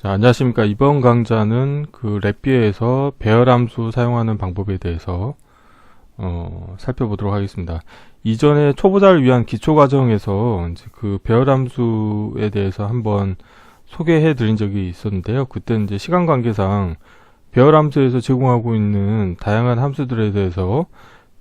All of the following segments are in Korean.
자, 안녕하십니까. 이번 강좌는 그 랩뷰에서 배열함수 사용하는 방법에 대해서 살펴보도록 하겠습니다. 이전에 초보자를 위한 기초 과정에서 이제 그 배열함수에 대해서 한번 소개해 드린 적이 있었는데요. 그때 이제 시간 관계상 배열함수에서 제공하고 있는 다양한 함수들에 대해서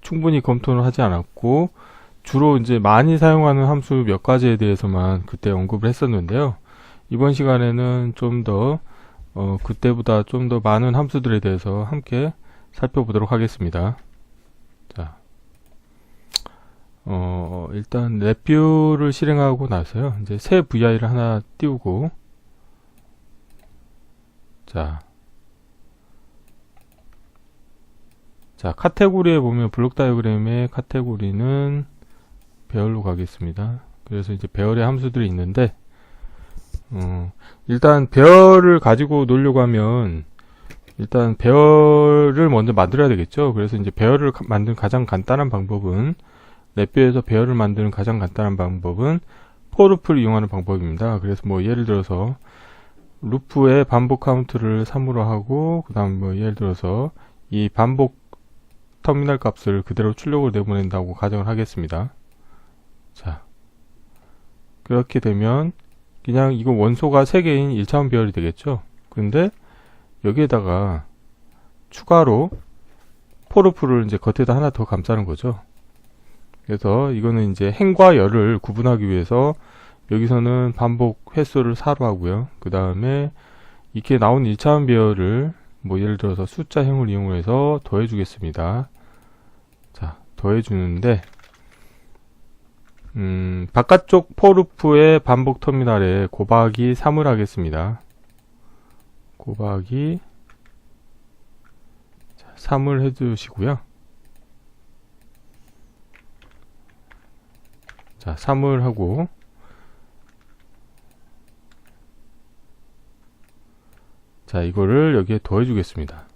충분히 검토를 하지 않았고, 주로 이제 많이 사용하는 함수 몇 가지에 대해서만 그때 언급을 했었는데요. 이번 시간에는 좀 더 그때보다 좀 더 많은 함수들에 대해서 함께 살펴보도록 하겠습니다. 자, 일단 랩뷰를 실행하고 나서요. 이제 새 VI를 하나 띄우고, 자, 카테고리에 보면 블록 다이어그램의 카테고리는 배열로 가겠습니다. 그래서 이제 배열의 함수들이 있는데, 일단 배열을 가지고 놀려고 하면 일단 배열을 먼저 만들어야 되겠죠. 그래서 이제 배열을 만드는 가장 간단한 방법은, 랩뷰에서 배열을 만드는 가장 간단한 방법은 포루프를 이용하는 방법입니다. 그래서 뭐 예를 들어서 루프의 반복 카운트를 3으로 하고, 그 다음 뭐 예를 들어서 이 반복 터미널 값을 그대로 출력으로 내보낸다고 가정을 하겠습니다. 자, 그렇게 되면 그냥 이거 원소가 3개인 1차원 배열이 되겠죠. 근데 여기에다가 추가로 포루프를 이제 겉에다 하나 더 감싸는 거죠. 그래서 이거는 이제 행과 열을 구분하기 위해서 여기서는 반복 횟수를 4로 하고요. 그 다음에 이렇게 나온 1차원 배열을 뭐 예를 들어서 숫자형을 이용해서 더해 주겠습니다. 자, 더해 주는데 바깥쪽 포루프의 반복 터미널에 곱하기 3을 하겠습니다. 곱하기 3을 해주시고요. 자, 3을 하고, 자, 이거를 여기에 더해 주겠습니다.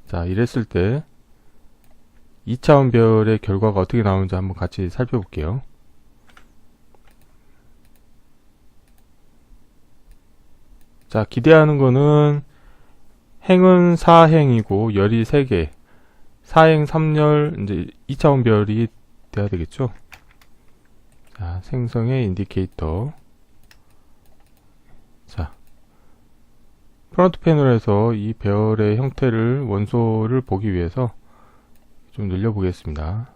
자, 이랬을 때 2차원 배열의 결과가 어떻게 나오는지 한번 같이 살펴볼게요. 자, 기대하는 거는 행은 4행이고 열이 3개, 4행 3열, 이제 2차원 배열이 돼야 되겠죠. 자, 생성의 인디케이터. 자, 프론트 패널에서 이 배열의 형태를, 원소를 보기 위해서 좀 늘려보겠습니다.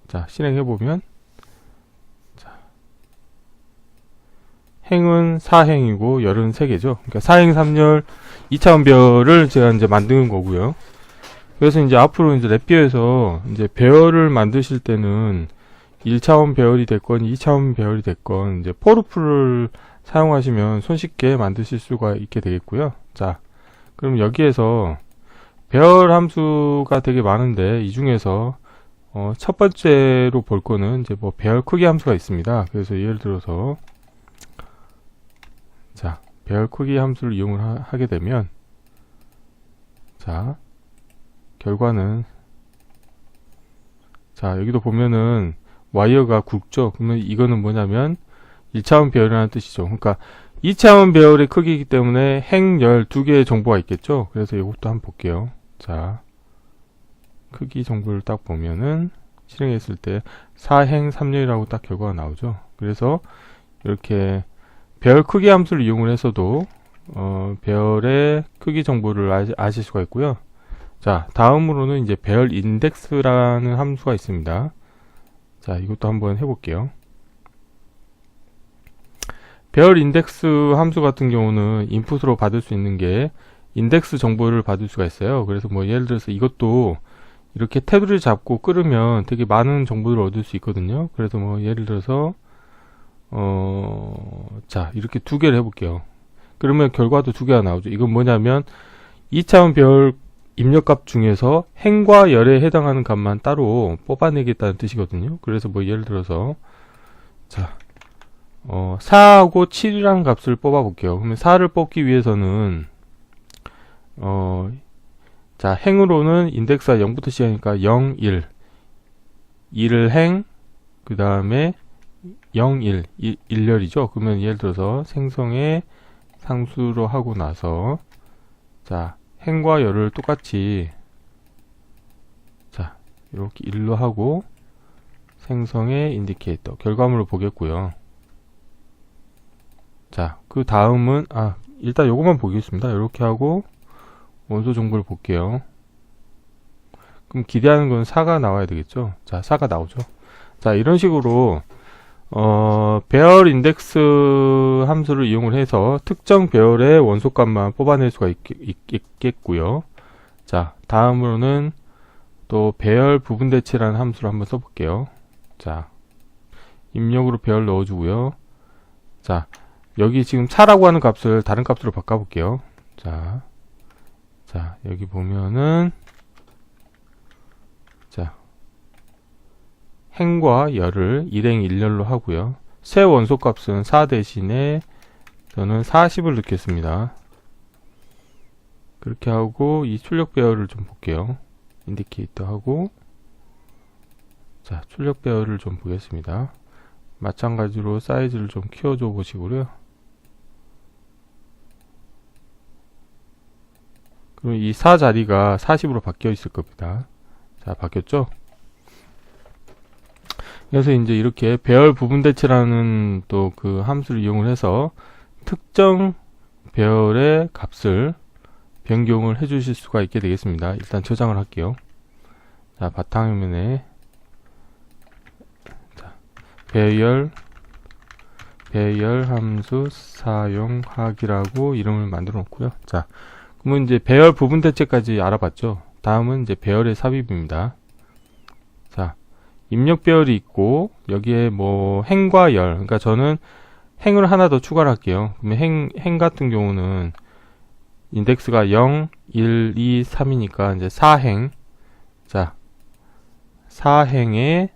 자, 실행해보면, 자, 행은 4행이고 열은 3개죠. 그러니까 4행 3열 2차원 배열을 제가 이제 만드는 거고요. 그래서 이제 앞으로 이제 랩뷰에서 이제 배열을 만드실 때는 1차원 배열이 됐건 2차원 배열이 됐건 이제 포루프를 사용하시면 손쉽게 만드실 수가 있게 되겠고요. 자, 그럼 여기에서 배열 함수가 되게 많은데, 이 중에서 첫 번째로 볼 거는 이제 뭐 배열 크기 함수가 있습니다. 그래서 예를 들어서, 자, 배열 크기 함수를 이용을 하게 되면, 자, 결과는, 자, 여기도 보면은 와이어가 굵죠. 그러면 이거는 뭐냐면 1차원 배열이라는 뜻이죠. 그러니까 2차원 배열의 크기이기 때문에 행, 열 두 개의 정보가 있겠죠. 그래서 이것도 한번 볼게요. 자, 크기 정보를 딱 보면은 실행했을 때 4행 3열이라고 딱 결과가 나오죠. 그래서 이렇게 배열 크기 함수를 이용을 해서도 배열의 크기 정보를 아실 수가 있고요. 자, 다음으로는 이제 배열 인덱스라는 함수가 있습니다. 자, 이것도 한번 해볼게요. 배열 인덱스 함수 같은 경우는 인풋으로 받을 수 있는 게 인덱스 정보를 받을 수가 있어요. 그래서 뭐 예를 들어서 이것도 이렇게 테두리를 잡고 끌으면 되게 많은 정보를 얻을 수 있거든요. 그래서 뭐 예를 들어서 자, 이렇게 두 개를 해볼게요. 그러면 결과도 두 개가 나오죠. 이건 뭐냐면 2차원 배열 입력값 중에서 행과 열에 해당하는 값만 따로 뽑아내겠다는 뜻이거든요. 그래서 뭐 예를 들어서, 자, 4하고 7이라는 값을 뽑아 볼게요. 그러면 4를 뽑기 위해서는 자, 행으로는 인덱스가 0부터 시작하니까 0, 1, 2를 행, 그 다음에 0, 1, 1열이죠. 그러면 예를 들어서 생성의 상수로 하고 나서 자, 행과 열을 똑같이 자, 이렇게 1로 하고 생성의 인디케이터 결과물을 보겠고요. 자, 그 다음은 일단 요것만 보겠습니다. 이렇게 하고 원소 정보를 볼게요. 그럼 기대하는 건 4가 나와야 되겠죠. 자, 4가 나오죠. 자, 이런 식으로 배열 인덱스 함수를 이용을 해서 특정 배열의 원소값만 뽑아낼 수가 있겠고요. 자, 다음으로는 또 배열 부분 대체라는 함수를 한번 써볼게요. 자, 입력으로 배열 넣어주고요. 자, 여기 지금 차라고 하는 값을 다른 값으로 바꿔볼게요. 자, 여기 보면은 자, 행과 열을 일행 1열로 하고요. 새 원소 값은 4 대신에 저는 40을 넣겠습니다. 그렇게 하고 이 출력 배열을 좀 볼게요. 인디케이터 하고 자, 출력 배열을 좀 보겠습니다. 마찬가지로 사이즈를 좀 키워줘 보시고요. 그럼 이 4 자리가 40으로 바뀌어 있을 겁니다. 자, 바뀌었죠? 그래서 이제 이렇게 배열 부분 대체라는 또 그 함수를 이용을 해서 특정 배열의 값을 변경을 해 주실 수가 있게 되겠습니다. 일단 저장을 할게요. 자, 바탕화면에 자, 배열 함수 사용하기라고 이름을 만들어 놓고요. 자, 그러면 이제 배열 부분 대체까지 알아봤죠. 다음은 이제 배열의 삽입입니다. 자, 입력 배열이 있고 여기에 뭐 행과 열, 그러니까 저는 행을 하나 더 추가를 할게요. 그러면 행 같은 경우는 인덱스가 0, 1, 2, 3이니까 이제 4행. 자, 4행에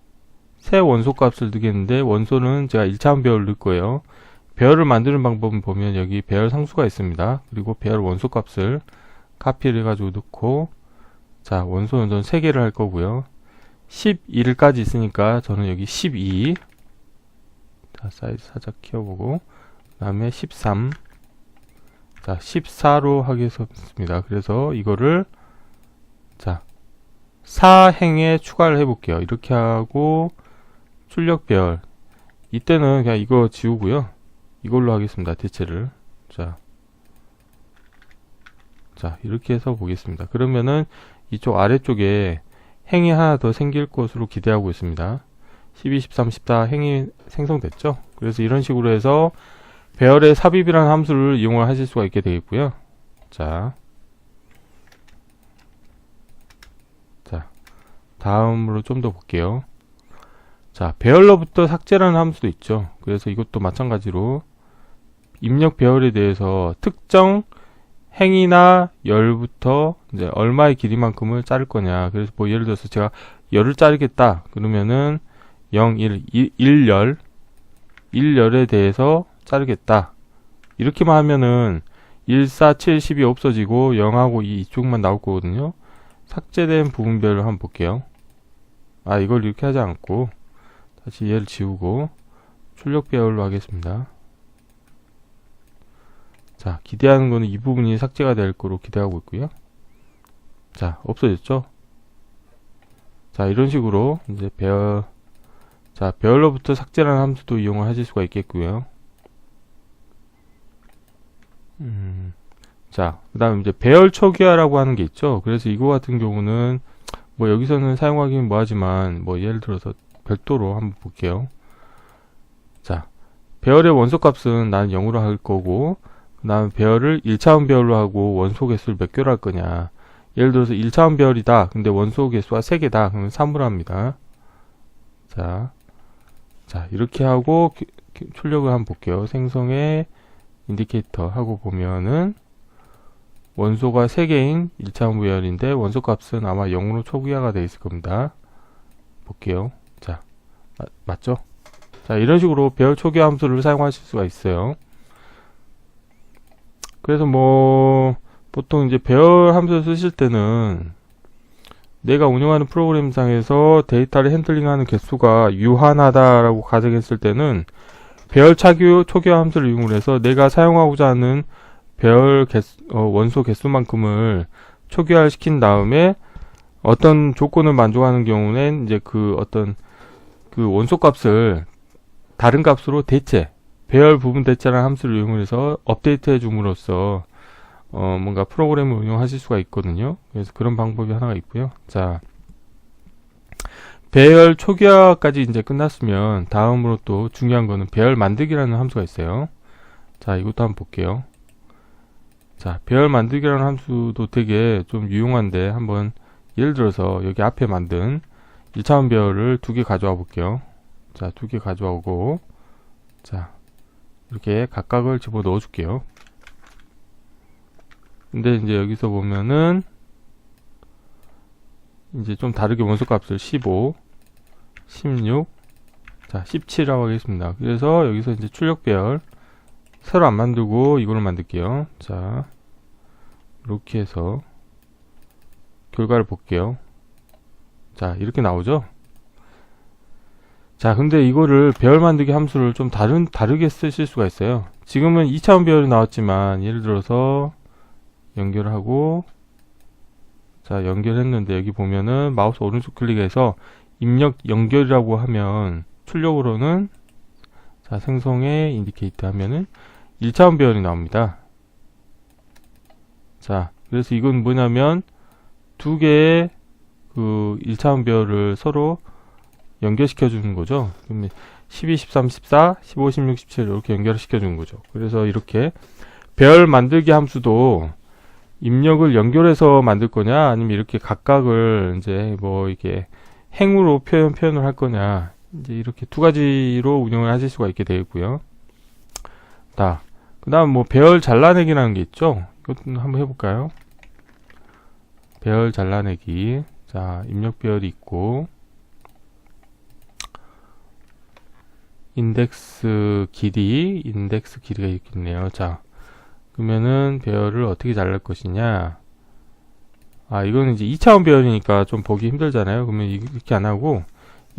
새 원소 값을 넣겠는데 원소는 제가 1차원 배열을 넣을 거예요. 배열을 만드는 방법은 보면 여기 배열 상수가 있습니다. 그리고 배열 원소 값을 카피를 해가지고 넣고 자, 원소는 저는 3개를 할 거고요. 11까지 있으니까 저는 여기 12 자, 사이즈 살짝 키워보고 그 다음에 13 자, 14로 하겠습니다. 그래서 이거를 자, 4행에 추가를 해볼게요. 이렇게 하고 출력 배열 이때는 그냥 이거 지우고요. 이걸로 하겠습니다. 대체를 자, 이렇게 해서 보겠습니다. 그러면은 이쪽 아래쪽에 행이 하나 더 생길 것으로 기대하고 있습니다. 12, 13, 14 행이 생성됐죠. 그래서 이런 식으로 해서 배열의 삽입이라는 함수를 이용을 하실 수가 있게 되겠고요. 자, 다음으로 좀 더 볼게요. 자, 배열로부터 삭제라는 함수도 있죠. 그래서 이것도 마찬가지로 입력 배열에 대해서 특정 행이나 열부터 이제 얼마의 길이만큼을 자를 거냐. 그래서 뭐 예를 들어서 제가 열을 자르겠다. 그러면은 0, 1열에 대해서 자르겠다. 이렇게만 하면은 1, 4, 7, 10이 없어지고 0하고 2 이쪽만 나올 거거든요. 삭제된 부분별로 한번 볼게요. 이걸 이렇게 하지 않고 다시 얘를 지우고 출력 배열로 하겠습니다. 자, 기대하는 거는 이 부분이 삭제가 될 거로 기대하고 있고요. 자, 없어졌죠? 자, 이런 식으로 이제 배열로부터 삭제라는 함수도 이용을 하실 수가 있겠고요. 자, 그 다음 이제 배열 초기화라고 하는 게 있죠. 그래서 이거 같은 경우는 뭐 여기서는 사용하기는 뭐하지만 뭐 예를 들어서 별도로 한번 볼게요. 자, 배열의 원소 값은 난 0으로 할 거고 그 다음 배열을 1차원 배열로 하고 원소 개수를 몇 개로 할 거냐. 예를 들어서 1차원 배열이다. 근데 원소 개수가 3개다. 그러면 3으로 합니다. 자, 이렇게 하고 출력을 한번 볼게요. 생성의 인디케이터 하고 보면은 원소가 3개인 1차원 배열인데 원소 값은 아마 0으로 초기화가 되어 있을 겁니다. 볼게요. 자, 맞죠? 자, 이런 식으로 배열 초기화 함수를 사용하실 수가 있어요. 그래서 뭐 보통 이제 배열 함수 쓰실 때는 내가 운영하는 프로그램상에서 데이터를 핸들링하는 개수가 유한하다라고 가정했을 때는 배열 초기화 함수를 이용해서 내가 사용하고자 하는 배열 원소 개수만큼을 초기화를 시킨 다음에 어떤 조건을 만족하는 경우는 이제 그 어떤 그 원소 값을 다른 값으로 배열 부분 대체라는 함수를 이용해서 업데이트 해줌으로써 뭔가 프로그램을 운영하실 수가 있거든요. 그래서 그런 방법이 하나가 있고요. 자, 배열 초기화까지 이제 끝났으면 다음으로 또 중요한 거는 배열 만들기라는 함수가 있어요. 자, 이것도 한번 볼게요. 자, 배열 만들기라는 함수도 되게 좀 유용한데 한번 예를 들어서 여기 앞에 만든 1차원 배열을 2개 가져와 볼게요. 자, 2개 가져오고 자, 이렇게 각각을 집어 넣어 줄게요. 근데 이제 여기서 보면은 이제 좀 다르게 원소 값을 15, 16, 자 17이라고 하겠습니다. 그래서 여기서 이제 출력 배열 새로 안 만들고 이걸로 만들게요. 자 이렇게 해서 결과를 볼게요. 자 이렇게 나오죠. 자 근데 이거를 배열 만들기 함수를 좀 다르게 쓰실 수가 있어요. 지금은 2차원 배열이 나왔지만 예를 들어서 연결하고 자 연결했는데 여기 보면은 마우스 오른쪽 클릭해서 입력 연결이라고 하면 출력으로는 자 생성의 인디케이터 하면은 1차원 배열이 나옵니다. 자 그래서 이건 뭐냐면 두 개의 그 1차원 배열을 서로 연결시켜 주는 거죠. 그러면 12, 13, 14, 15, 16, 17 이렇게 연결시켜 주는 거죠. 그래서 이렇게 배열 만들기 함수도 입력을 연결해서 만들 거냐 아니면 이렇게 각각을 이제 뭐 이게 행으로 표현을 할 거냐 이제 이렇게 두 가지로 운영을 하실 수가 있게 되어 있고요. 자, 그 다음 뭐 배열 잘라내기라는 게 있죠. 이것도 한번 해볼까요? 배열 잘라내기. 자, 입력 배열이 있고 인덱스 길이가 이렇게 있네요. 자, 그러면은 배열을 어떻게 잘랄 것이냐. 아, 이거는 이제 2차원 배열이니까 좀 보기 힘들잖아요. 그러면 이렇게 안 하고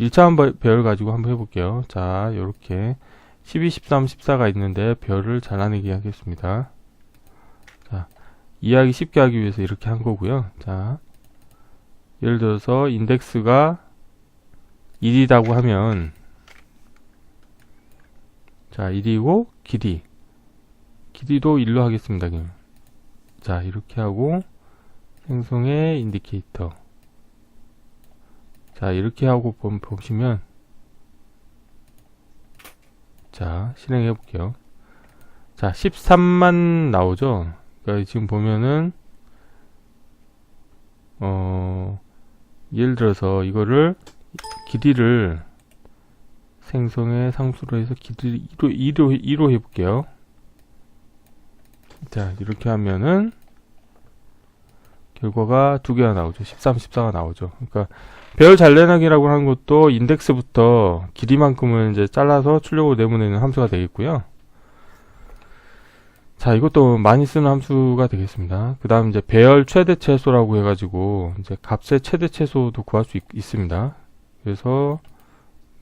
1차원 배열 가지고 한번 해볼게요. 자, 요렇게 12, 13, 14가 있는데 배열을 잘라내기 하겠습니다. 자, 이해하기 쉽게 하기 위해서 이렇게 한 거고요. 자, 예를 들어서 인덱스가 1이라고 하면 자, 1이고 길이도 1로 하겠습니다. 그냥. 자, 이렇게 하고 생성의 인디케이터. 자, 이렇게 하고 보시면 자, 실행해 볼게요. 자, 13만 나오죠. 그러니까 지금 보면은 예를 들어서 이거를 길이를 생성의 상수로 해서 길이를 2로 해볼게요. 자, 이렇게 하면은 결과가 두 개가 나오죠. 13, 14가 나오죠. 그러니까 배열 잘라내기라고 하는 것도 인덱스부터 길이만큼을 이제 잘라서 출력으로 내보내는 함수가 되겠고요. 자, 이것도 많이 쓰는 함수가 되겠습니다. 그 다음 이제 배열 최대 최소라고 해가지고 이제 값의 최대 최소도 구할 수 있습니다. 그래서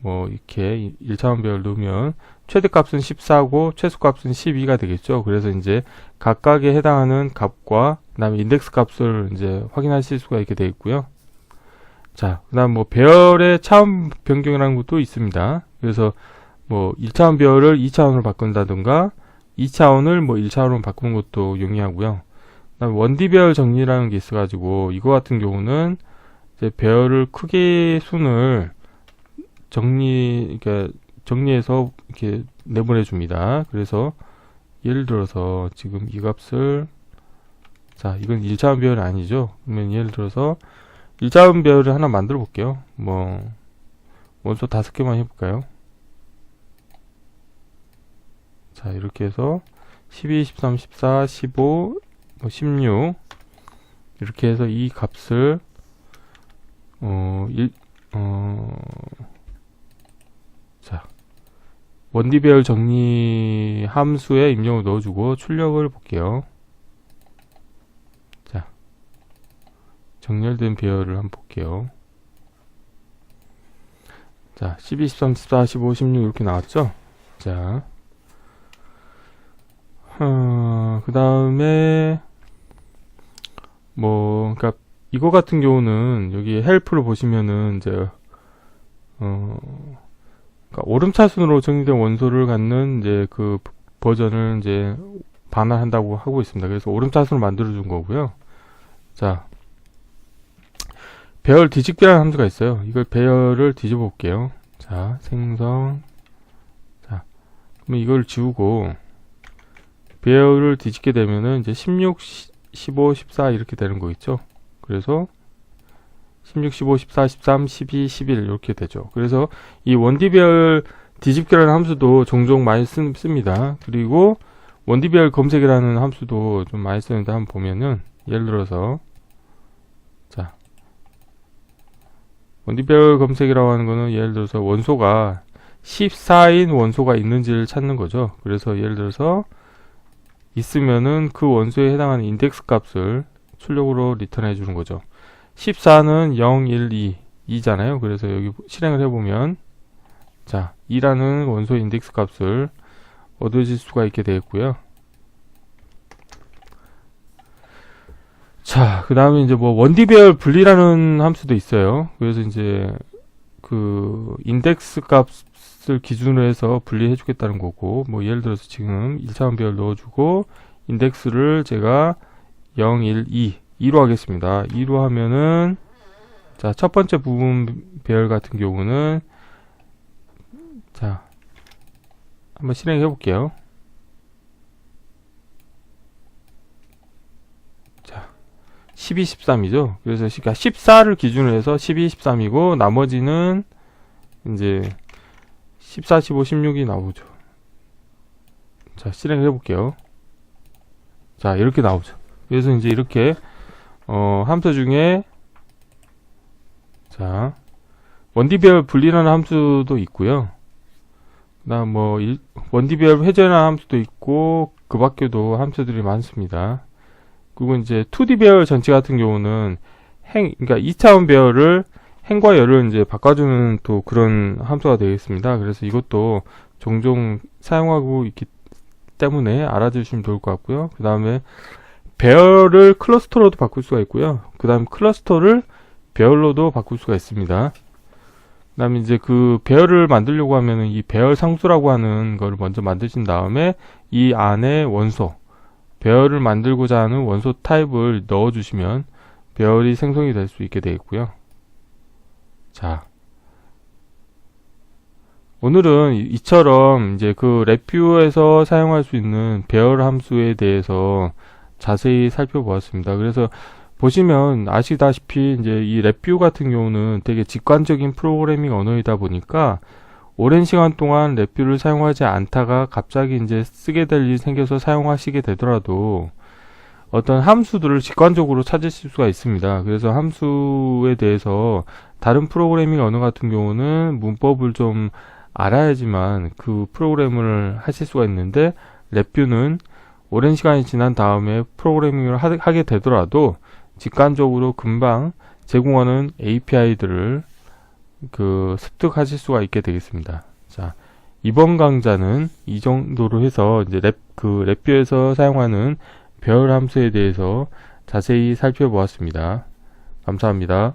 뭐 이렇게 1차원 배열 넣으면 최대값은 14고 최소값은 12가 되겠죠. 그래서 이제 각각에 해당하는 값과 그 다음에 인덱스 값을 이제 확인하실 수가 있게 되어 있고요. 자, 그 다음 뭐 배열의 차원 변경이라는 것도 있습니다. 그래서 뭐 1차원 배열을 2차원으로 바꾼다든가 2차원을 뭐 1차원으로 바꾸는 것도 용이하고요. 그 다음 원디 배열 정리라는 게 있어가지고 이거 같은 경우는 이제 배열을 크게 순을 정리해서 이렇게 내보내 줍니다. 그래서 예를 들어서 지금 이 값을 자, 이건 1차원 배열이 아니죠. 그러면 예를 들어서 1차원 배열을 하나 만들어 볼게요. 뭐 원소 5개만 해볼까요? 자, 이렇게 해서 12, 13, 14, 15, 16 이렇게 해서 이 값을 자, 원디 배열 정리 함수에 입력을 넣어주고 출력을 볼게요. 자, 정렬된 배열을 한번 볼게요. 자, 12, 13, 14, 15, 16 이렇게 나왔죠? 자, 그 다음에 그러니까 이거 같은 경우는 여기 헬프를 보시면은 이제 그러니까 오름차순으로 정리된 원소를 갖는 이제 그 버전을 이제 반환한다고 하고 있습니다. 그래서 오름차순으로 만들어준 거고요. 자, 배열 뒤집기라는 함수가 있어요. 이걸 배열을 뒤집어 볼게요. 자, 생성. 자, 그러면 이걸 지우고 배열을 뒤집게 되면은 이제 16, 15, 14 이렇게 되는 거 있죠. 그래서 16, 15, 14, 13, 12, 11 이렇게 되죠. 그래서 이 원디배열 뒤집기라는 함수도 종종 많이 씁니다. 그리고 원디배열 검색이라는 함수도 좀 많이 쓰는데 한번 보면은 예를 들어서 자, 원디배열 검색이라고 하는 거는 예를 들어서 원소가 14인 원소가 있는지를 찾는 거죠. 그래서 예를 들어서 있으면은 그 원소에 해당하는 인덱스 값을 출력으로 리턴해 주는 거죠. 14는 0, 1, 2, 2잖아요. 그래서 여기 실행을 해보면 자, 2라는 원소 인덱스 값을 얻으실 수가 있게 되겠고요. 자, 그 다음에 이제 원디배열 분리라는 함수도 있어요. 그래서 이제 그 인덱스 값을 기준으로 해서 분리해 주겠다는 거고, 예를 들어서 지금 1차원 배열 넣어주고 인덱스를 제가 0, 1, 2로 하겠습니다. 2로 하면은 자, 첫 번째 부분 배열 같은 경우는 자, 한번 실행해 볼게요. 자, 12, 13이죠. 그래서 14를 기준으로 해서 12, 13이고 나머지는 이제 14, 15, 16이 나오죠. 자, 실행해 볼게요. 자, 이렇게 나오죠. 그래서 이제 이렇게 함수 중에 자, 원디배열 분리라는 함수도 있고요. 그다음 원디배열 회전하는 함수도 있고 그 밖에도 함수들이 많습니다. 그리고 이제 2D 배열 전체 같은 경우는 그러니까 2차원 배열을 행과 열을 이제 바꿔주는 또 그런 함수가 되겠습니다. 그래서 이것도 종종 사용하고 있기 때문에 알아두시면 좋을 것 같고요. 그 다음에 배열을 클러스터로도 바꿀 수가 있고요. 그 다음 클러스터를 배열로도 바꿀 수가 있습니다. 그 다음에 이제 그 배열을 만들려고 하면은 이 배열 상수라고 하는 걸 먼저 만드신 다음에 이 안에 원소, 배열을 만들고자 하는 원소 타입을 넣어주시면 배열이 생성이 될 수 있게 되겠고요. 자, 오늘은 이처럼 이제 그 랩뷰에서 사용할 수 있는 배열 함수에 대해서 자세히 살펴보았습니다. 그래서 보시면 아시다시피 이제 이 랩뷰 같은 경우는 되게 직관적인 프로그래밍 언어이다 보니까 오랜 시간 동안 랩뷰를 사용하지 않다가 갑자기 이제 쓰게 될 일이 생겨서 사용하시게 되더라도 어떤 함수들을 직관적으로 찾으실 수가 있습니다. 그래서 함수에 대해서 다른 프로그래밍 언어 같은 경우는 문법을 좀 알아야지만 그 프로그램을 하실 수가 있는데 랩뷰는 오랜 시간이 지난 다음에 프로그래밍을 하게 되더라도 직관적으로 금방 제공하는 API들을 습득하실 수가 있게 되겠습니다. 자, 이번 강좌는 이 정도로 해서 이제 랩뷰에서 사용하는 배열 함수에 대해서 자세히 살펴보았습니다. 감사합니다.